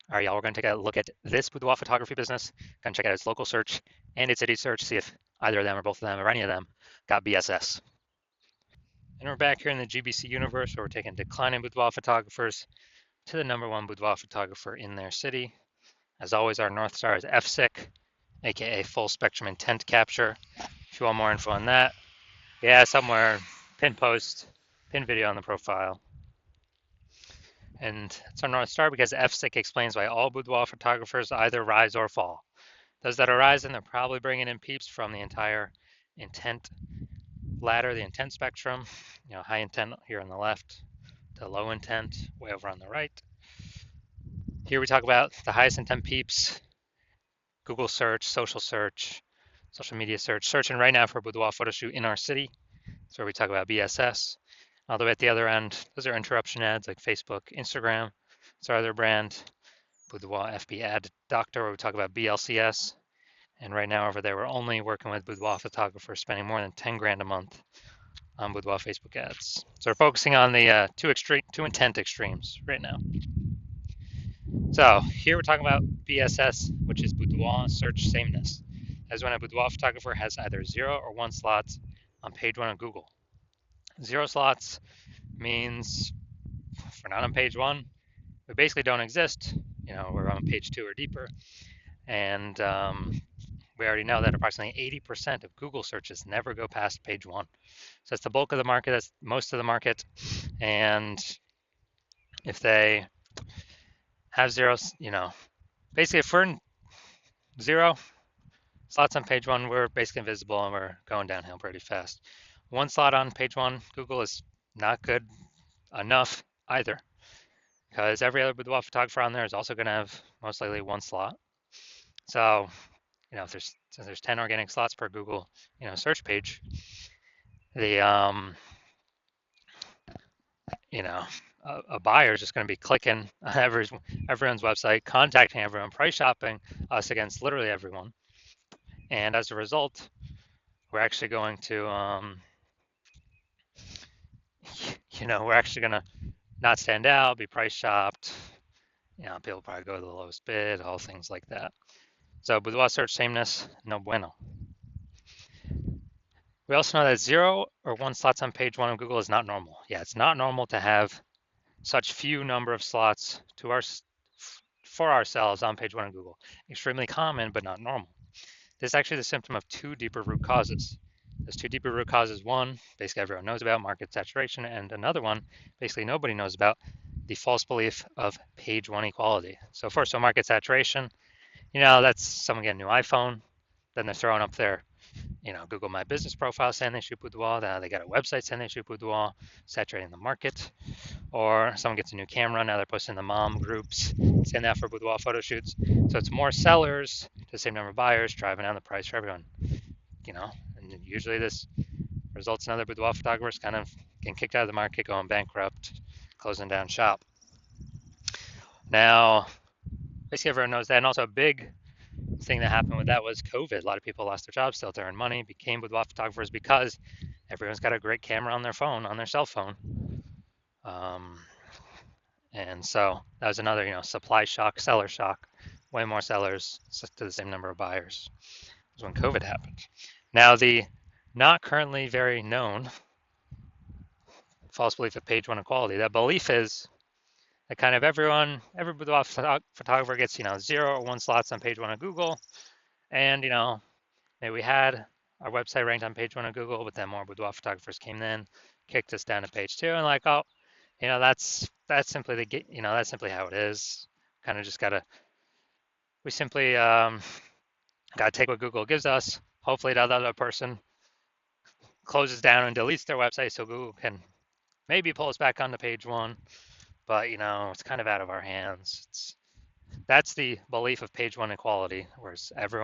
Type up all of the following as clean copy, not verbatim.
All right, y'all, we're going to take a look at this boudoir photography business. Going to check out its local search and its city search, see if either of them or both of them or any of them got BSS. And we're back here in the GBC universe where we're taking declining boudoir photographers to the #1 boudoir photographer in their city. As always, our North Star is FSIC, aka full spectrum intent capture. If you want more info on that, yeah, somewhere, pin post, pin video on the profile. And it's our North Star because FSIC explains why all boudoir photographers either rise or fall. Those that are rising, they're probably bringing in peeps from the entire intent ladder, the intent spectrum. High intent here on the left to low intent way over on the right. Here we talk about the highest intent peeps, Google search, social media search, searching right now for a boudoir photo shoot in our city. That's where we talk about BSS. All the way at the other end, those are interruption ads like Facebook, Instagram. It's our other brand, Boudoir FB Ad Doctor, where we talk about BLCS. And right now over there, we're only working with boudoir photographers spending more than 10 grand a month on boudoir Facebook ads. So we're focusing on the two intent extremes right now. So here we're talking about BSS, which is boudoir search sameness. As when a boudoir photographer has either 0 or 1 slots on page 1 of Google. 0 slots means if we're not on page 1, we basically don't exist. We're on page 2 or deeper. And we already know that approximately 80% of Google searches never go past page 1. So that's the bulk of the market, that's most of the market. And if they have zeros, basically if we're in 0 slots on page 1, we're basically invisible and we're going downhill pretty fast. 1 slot on page 1, Google is not good enough either, because every other boudoir photographer on there is also going to have most likely 1 slot. So, if there's 10 organic slots per Google, search page, the a buyer is just going to be clicking on everyone's website, contacting everyone, price shopping us against literally everyone, and as a result, we're actually going to, we're actually going to not stand out, be price shopped. People probably go to the lowest bid, all things like that. So boudoir search sameness, no bueno. We also know that 0 or 1 slots on page 1 of Google is not normal. Yeah, it's not normal to have such few number of slots for ourselves on page 1 of Google. Extremely common, but not normal. This is actually the symptom of 2 deeper root causes. There's 2 deeper root causes. One, basically everyone knows about, market saturation, and another one, basically nobody knows about, the false belief of page 1 equality. So first, market saturation, that's someone getting a new iPhone, then they're throwing up their Google My Business profile saying they shoot boudoir. Now they got a website saying they shoot boudoir, saturating the market. Or someone gets a new camera, now they're posting the mom groups saying that for boudoir photo shoots. So it's more sellers to the same number of buyers, driving down the price for everyone. And usually this results in other boudoir photographers kind of getting kicked out of the market, going bankrupt, closing down shop. Now, basically everyone knows that, and also a big thing that happened with that was COVID. A lot of people lost their jobs, still to earn money, became boudoir photographers because everyone's got a great camera on their phone, on their cell phone. And so that was another, supply shock, seller shock, way more sellers to the same number of buyers. It was when COVID happened. Now the not currently very known false belief of page 1 equality. That belief is that kind of every boudoir photographer gets, 0 or 1 slots on page 1 of Google. And, maybe we had our website ranked on page 1 of Google, but then more boudoir photographers came in, kicked us down to page 2, and like, oh, that's simply that's simply how it is. Kind of just we simply gotta take what Google gives us. Hopefully that other person closes down and deletes their website so Google can maybe pull us back onto page 1. But it's kind of out of our hands. That's the belief of page 1 equality, whereas every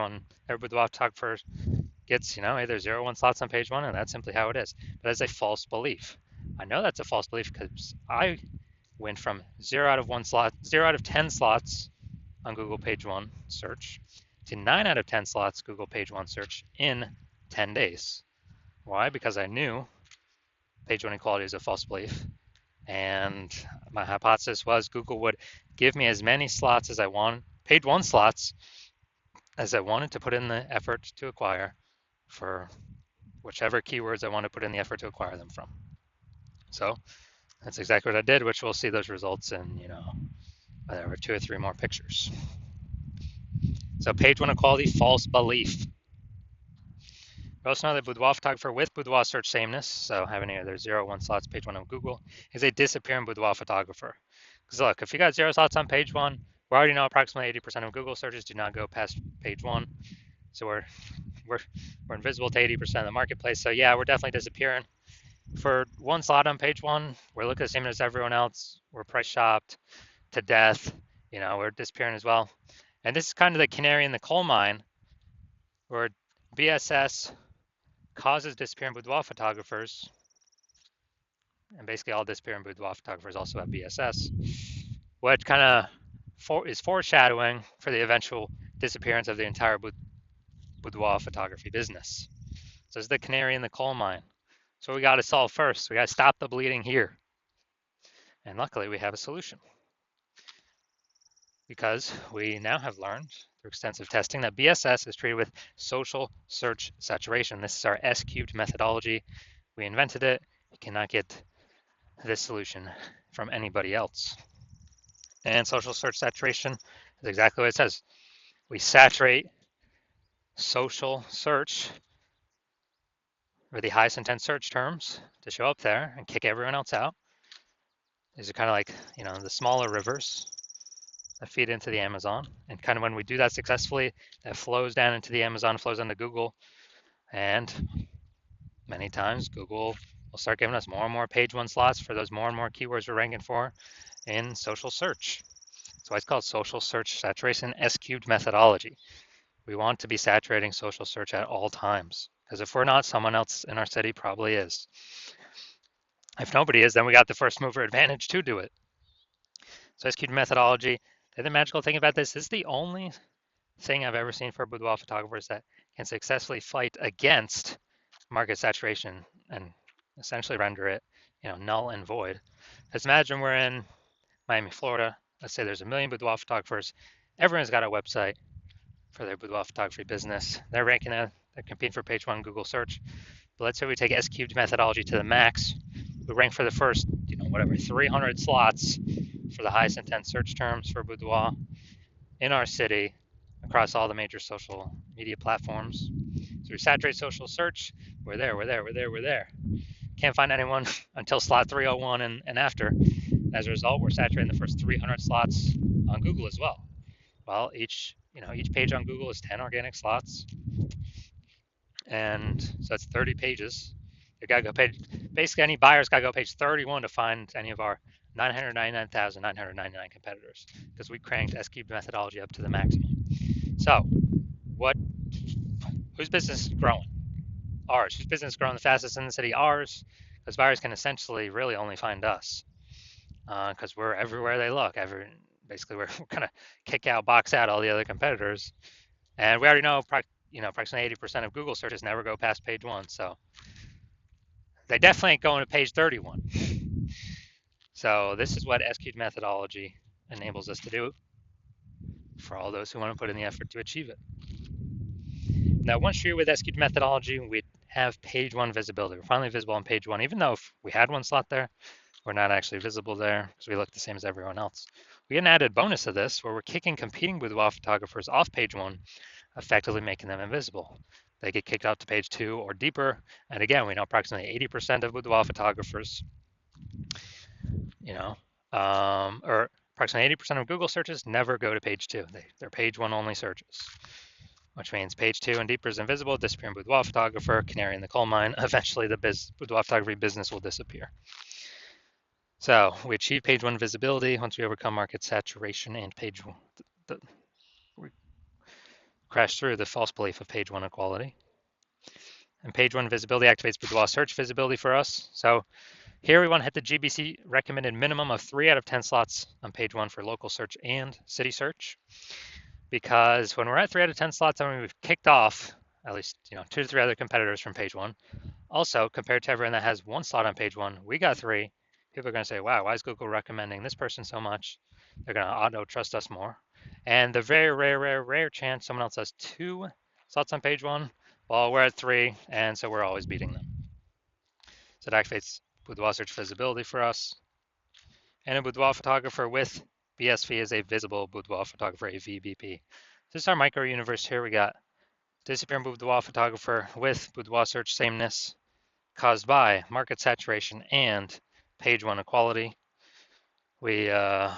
boudoir photographer gets, either 0 or 1 slots on page 1, and that's simply how it is. But that's a false belief. I know that's a false belief because I went from 0 out of 10 slots on Google page 1 search to 9 out of 10 slots Google page 1 search in 10 days. Why? Because I knew page 1 equality is a false belief, And my hypothesis was Google would give me as many slots as I want, page one slots as I wanted to put in the effort to acquire for whichever keywords I want to put in the effort to acquire them from. So that's exactly what I did, which we'll see those results in, whatever, 2 or 3 more pictures. So page one equality, false belief. We also know that boudoir photographer with boudoir search sameness, so having either 0 or 1 slots page one on Google, is a disappearing boudoir photographer. Because look, if you got 0 slots on page one, we already know approximately 80% of Google searches do not go past page one. So we're invisible to 80% of the marketplace. So yeah, we're definitely disappearing. For 1 slot on page one, we're looking the same as everyone else. We're price shopped to death. We're disappearing as well. And this is kind of the canary in the coal mine, where BSS causes disappearing boudoir photographers, and basically all disappearing boudoir photographers also have BSS, what kind of is foreshadowing for the eventual disappearance of the entire boudoir photography business. So this is the canary in the coal mine. So we got to solve first. We got to stop the bleeding here. And luckily we have a solution, because we now have learned through extensive testing that BSS is treated with social search saturation. This is our S-cubed methodology. We invented it. You cannot get this solution from anybody else. And social search saturation is exactly what it says. We saturate social search with the highest intent search terms to show up there and kick everyone else out. These are kind of like, the smaller rivers that feed into the Amazon. And kind of when we do that successfully, that flows down into the Amazon, flows into Google. And many times Google will start giving us more and more page one slots for those more and more keywords we're ranking for in social search. So it's called social search saturation S-cubed methodology. We want to be saturating social search at all times, because if we're not, someone else in our city probably is. If nobody is, then we got the first mover advantage to do it. So S-cubed methodology, the other magical thing about this is the only thing I've ever seen for boudoir photographers that can successfully fight against market saturation and essentially render it, null and void. Because imagine we're in Miami, Florida. Let's say there's 1 million boudoir photographers. Everyone's got a website for their boudoir photography business. They're ranking it. They're competing for page one Google search. But let's say we take S-cubed methodology to the max. We rank for the first, 300 slots for the highest intent search terms for boudoir in our city across all the major social media platforms. So we saturate social search. We're there. Can't find anyone until slot 301 and after. As a result, we're saturating the first 300 slots on Google as well. Well, each page on Google is 10 organic slots, and so that's 30 pages. You gotta go basically any buyer's gotta go page 31 to find any of our 999,999 competitors, because we cranked S-cubed methodology up to the maximum. So, whose business is growing? Ours. Whose business is growing the fastest in the city? Ours, because buyers can essentially really only find us, because we're everywhere they look. Basically, we're gonna kick out, box out all the other competitors, and we already know, approximately 80% of Google searches never go past page one, so they definitely ain't going to page 31. So this is what S-cubed methodology enables us to do for all those who want to put in the effort to achieve it. Now, once you're with S-cubed methodology, we have page one visibility. We're finally visible on page one, even though if we had 1 slot there, we're not actually visible there because we look the same as everyone else. We get an added bonus of this where we're kicking competing boudoir photographers off page one, effectively making them invisible. They get kicked out to page 2 or deeper. And again, we know approximately 80% of boudoir photographers, or approximately 80% of Google searches never go to page 2. They're page 1 only searches, which means page 2 and deeper is invisible, disappearing boudoir photographer, canary in the coal mine. Eventually, the boudoir photography business will disappear. So we achieve page 1 visibility once we overcome market saturation and page 1. We crash through the false belief of page 1 equality. And page 1 visibility activates boudoir search visibility for us. So here we want to hit the GBC recommended minimum of 3 out of 10 slots on page 1 for local search and city search. Because when we're at 3 out of 10 slots, I mean, we've kicked off at least 2 to 3 other competitors from page 1. Also, compared to everyone that has 1 slot on page 1, we got 3. People are going to say, wow, why is Google recommending this person so much? They're going to auto trust us more. And the very rare chance someone else has 2 slots on page 1, well, we're at 3, and so we're always beating them. So it activates Boudoir search visibility for us. And a boudoir photographer with BSV is a visible boudoir photographer, a VBP. This is our micro universe here. We got disappearing boudoir photographer with boudoir search sameness caused by market saturation and page 1 equality. We now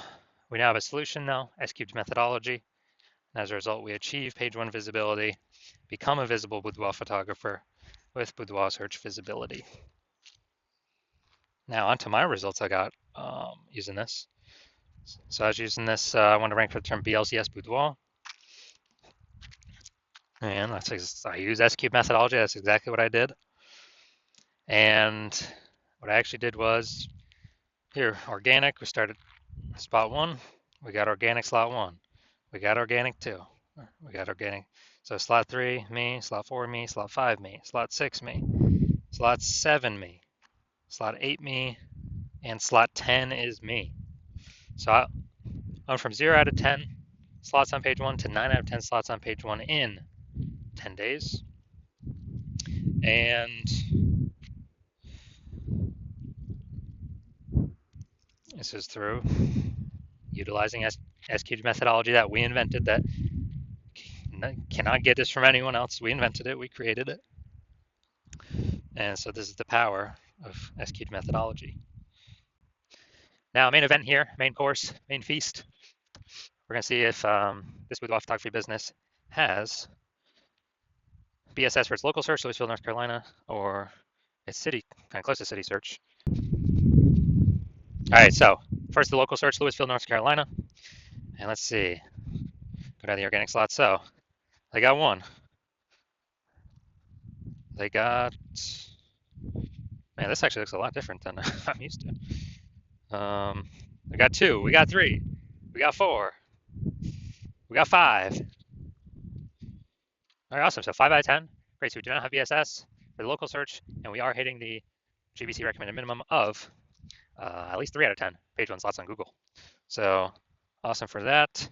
have a solution now, S-cubed methodology. And as a result, we achieve page 1 visibility, become a visible boudoir photographer with boudoir search visibility. Now onto my results I got using this. So I was using this, I want to rank for the term BLCS boudoir. And I use S-cube methodology. That's exactly what I did. And what I actually did was, here, organic, we started spot 1. We got organic slot 1. We got organic 2. We got organic. So slot 3, me. Slot 4, me. Slot 5, me. Slot 6, me. Slot 7, me. Slot 8, me. And slot 10 is me. So I'm from 0 out of 10 slots on page 1 to 9 out of 10 slots on page 1 in 10 days. And this is through utilizing S-cubed methodology that we invented, that cannot get this from anyone else. We invented it, we created it. And so this is the power of S-cubed methodology. Now, main event here, main course, main feast. We're going to see if this boudoir photography business has BSS for its local search, Louisville, North Carolina, or its city, kind of close to city search. All right, so first the local search, Louisville, North Carolina. And let's see, go down the organic slot. So they got 1. They got, man, this actually looks a lot different than I'm used to. We got 2, we got 3, we got 4, we got 5. All right, awesome. So 5 out of 10. Great. So we do not have BSS for the local search, and we are hitting the GBC recommended minimum of at least 3 out of 10 page 1 slots on Google. So awesome for that.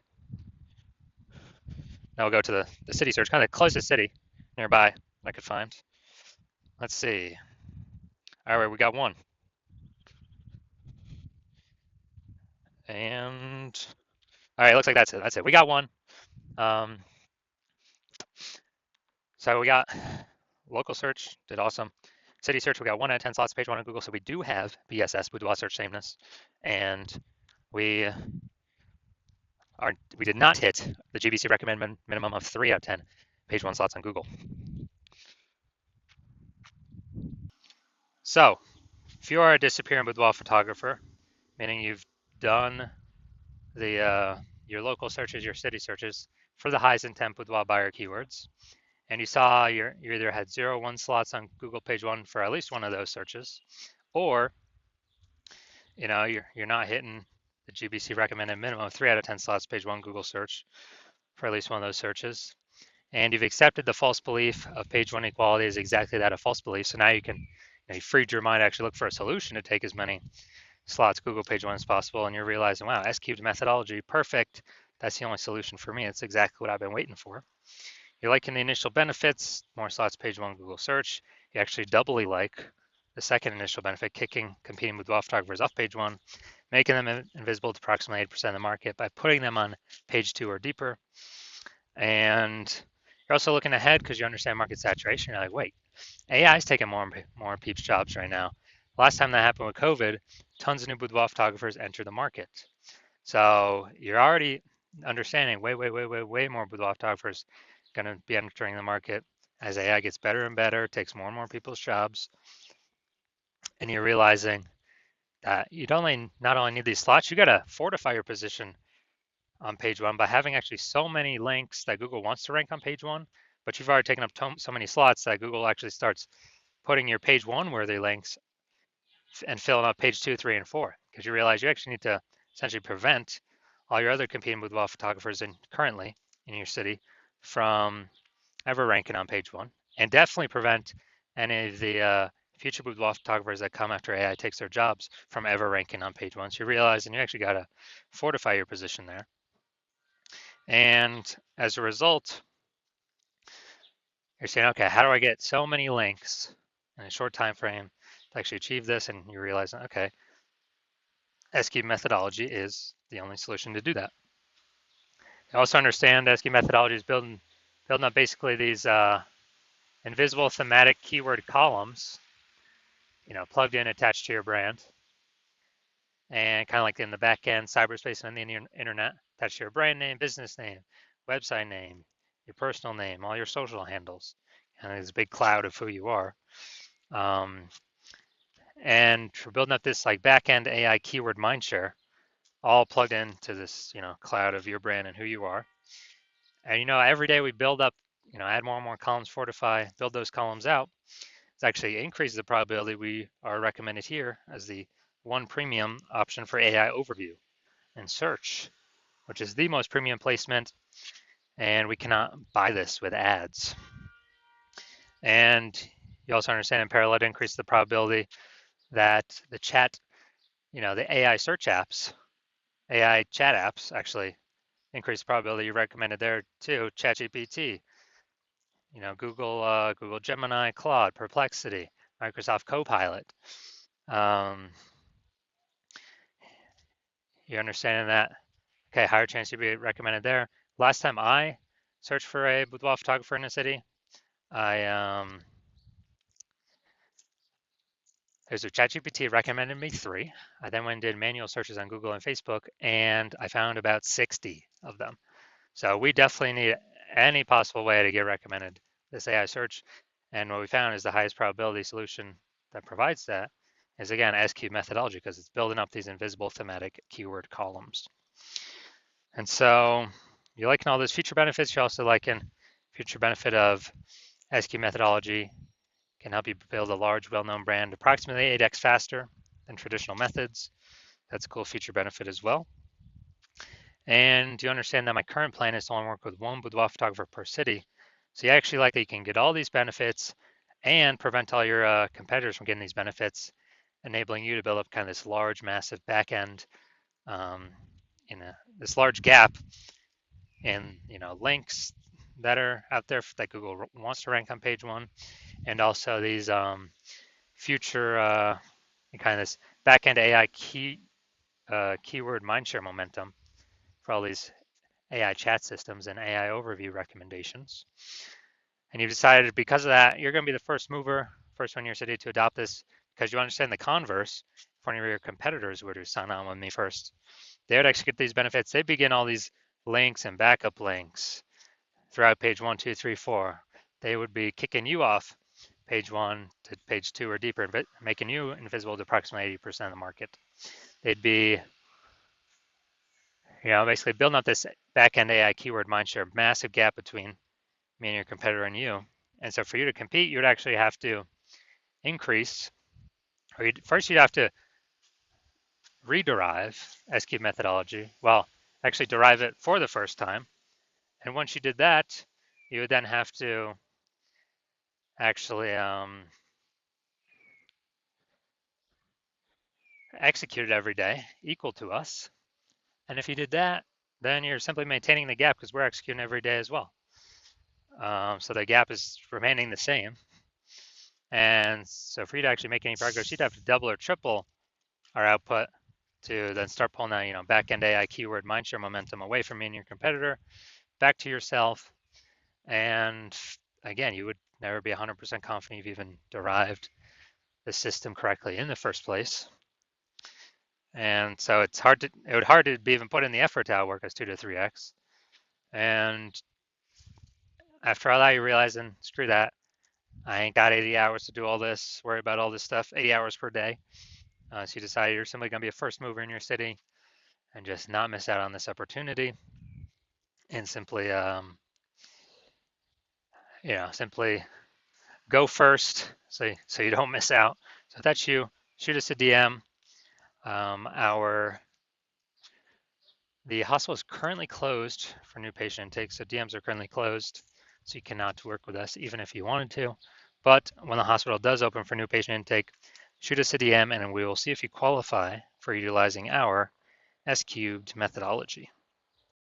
Now we'll go to the city search, kind of the closest city nearby I could find. Let's see. All right, we got 1. And all right, looks like that's it. That's it. We got 1. So we got local search, did awesome. City search, we got 1 out of 10 slots, page 1 on Google. So we do have BSS, boudoir search sameness. And we did not hit the GBC recommended minimum of 3 out of 10 page 1 slots on Google. So if you are a disappearing boudoir photographer, meaning you've done your local searches, your city searches for the highest intent boudoir buyer keywords, and you saw you either had 0, 1 slots on Google page 1 for at least one of those searches, or you're not hitting the GBC recommended minimum of 3 out of 10 slots page 1 Google search for at least one of those searches, and you've accepted the false belief of page 1 equality is exactly that, a false belief. So now you can, you freed your mind to actually look for a solution to take as many slots Google page 1 as possible, and you're realizing, wow, S-cubed methodology, perfect. That's the only solution for me. It's exactly what I've been waiting for. You're liking the initial benefits, more slots page 1 Google search. You actually doubly like the second initial benefit, kicking competing boudoir photographers off page 1, making them invisible to approximately 8% of the market by putting them on page 2 or deeper. And you're also looking ahead because you understand market saturation. You're like, wait, AI is taking more and more people's jobs right now. Last time that happened with COVID, tons of new boudoir photographers entered the market. So you're already understanding way more boudoir photographers going to be entering the market as AI gets better and better, takes more and more people's jobs. And you're realizing that you not only need these slots, you got to fortify your position on page 1 by having actually so many links that Google wants to rank on page 1, but you've already taken up so many slots that Google actually starts putting your page 1 worthy links and filling up page 2, 3, and 4, because you realize you actually need to essentially prevent all your other competing boudoir photographers currently in your city from ever ranking on page 1, and definitely prevent any of the future boudoir photographers that come after AI takes their jobs from ever ranking on page one. So you realize, and you actually got to fortify your position there. And as a result, you're saying, okay, how do I get so many links in a short time frame to actually achieve this? And you realize, okay, SQ methodology is the only solution to do that. You also understand SQ methodology is building up basically these invisible thematic keyword columns, plugged in, attached to your brand, and kind of like in the back end, cyberspace and the internet, attached to your brand name, business name, website name, your personal name, all your social handles, and there's a big cloud of who you are. And we're building up this like back end AI keyword mindshare, all plugged into this, cloud of your brand and who you are. And every day we build up, add more and more columns, fortify, build those columns out. It actually increases the probability we are recommended here as the one premium option for AI overview and search, which is the most premium placement, and we cannot buy this with ads. And you also understand in parallel to increase the probability that the chat, the AI search apps, AI chat apps actually increase the probability you recommended there too. ChatGPT, Google Gemini, Claude, Perplexity, Microsoft Copilot. You understanding that? Okay, higher chance you'd be recommended there. Last time I searched for a boudoir photographer in a city, there's a ChatGPT recommended me 3. I then went and did manual searches on Google and Facebook, and I found about 60 of them. So we definitely need any possible way to get recommended this AI search. And what we found is the highest probability solution that provides that is, again, SQ methodology, because it's building up these invisible thematic keyword columns. And so you're liking all those feature benefits. You're also liking future benefit of SQ methodology can help you build a large, well-known brand approximately 8x faster than traditional methods. That's a cool feature benefit as well. And you understand that my current plan is to only work with one boudoir photographer per city. So you actually like that you can get all these benefits and prevent all your competitors from getting these benefits, enabling you to build up kind of this large, massive back end, this large gap in links that are out there that Google wants to rank on page one, and also these future kind of this back-end AI keyword mindshare momentum for all these AI chat systems and AI overview recommendations. And you've decided because of that, you're going to be the first mover, first one in your city to adopt this, because you understand the converse. If one of your competitors were to sign on with me first, they would actually get these benefits. They begin all these links and backup links throughout page 1, 2, 3, 4. They would be kicking you off page 1 to page 2 or deeper, making you invisible to approximately 80% of the market. They'd be, basically building up this back-end AI keyword mindshare, massive gap between me and your competitor and you. And so for you to compete, you would actually have to increase, or first you'd have to rederive SQ methodology. Well, actually derive it for the first time. And once you did that, you would then have to actually execute it every day, equal to us. And if you did that, then you're simply maintaining the gap because we're executing every day as well. So the gap is remaining the same. And so for you to actually make any progress, you'd have to double or triple our output to then start pulling that, back-end AI keyword mindshare momentum away from me and your competitor, back to yourself. And again, you would never be 100% confident you've even derived the system correctly in the first place. And so it would hard to be even put in the effort to outwork us 2 to 3x. And after all that, you're realizing, screw that. I ain't got 80 hours to do all this, worry about all this stuff, 80 hours per day. So you decide you're simply going to be a first mover in your city and just not miss out on this opportunity, and simply, simply go first so you don't miss out. So if that's you, shoot us a DM. The hospital is currently closed for new patient intake, so DMs are currently closed, so you cannot work with us even if you wanted to. But when the hospital does open for new patient intake, shoot us a DM and we will see if you qualify for utilizing our S cubed methodology.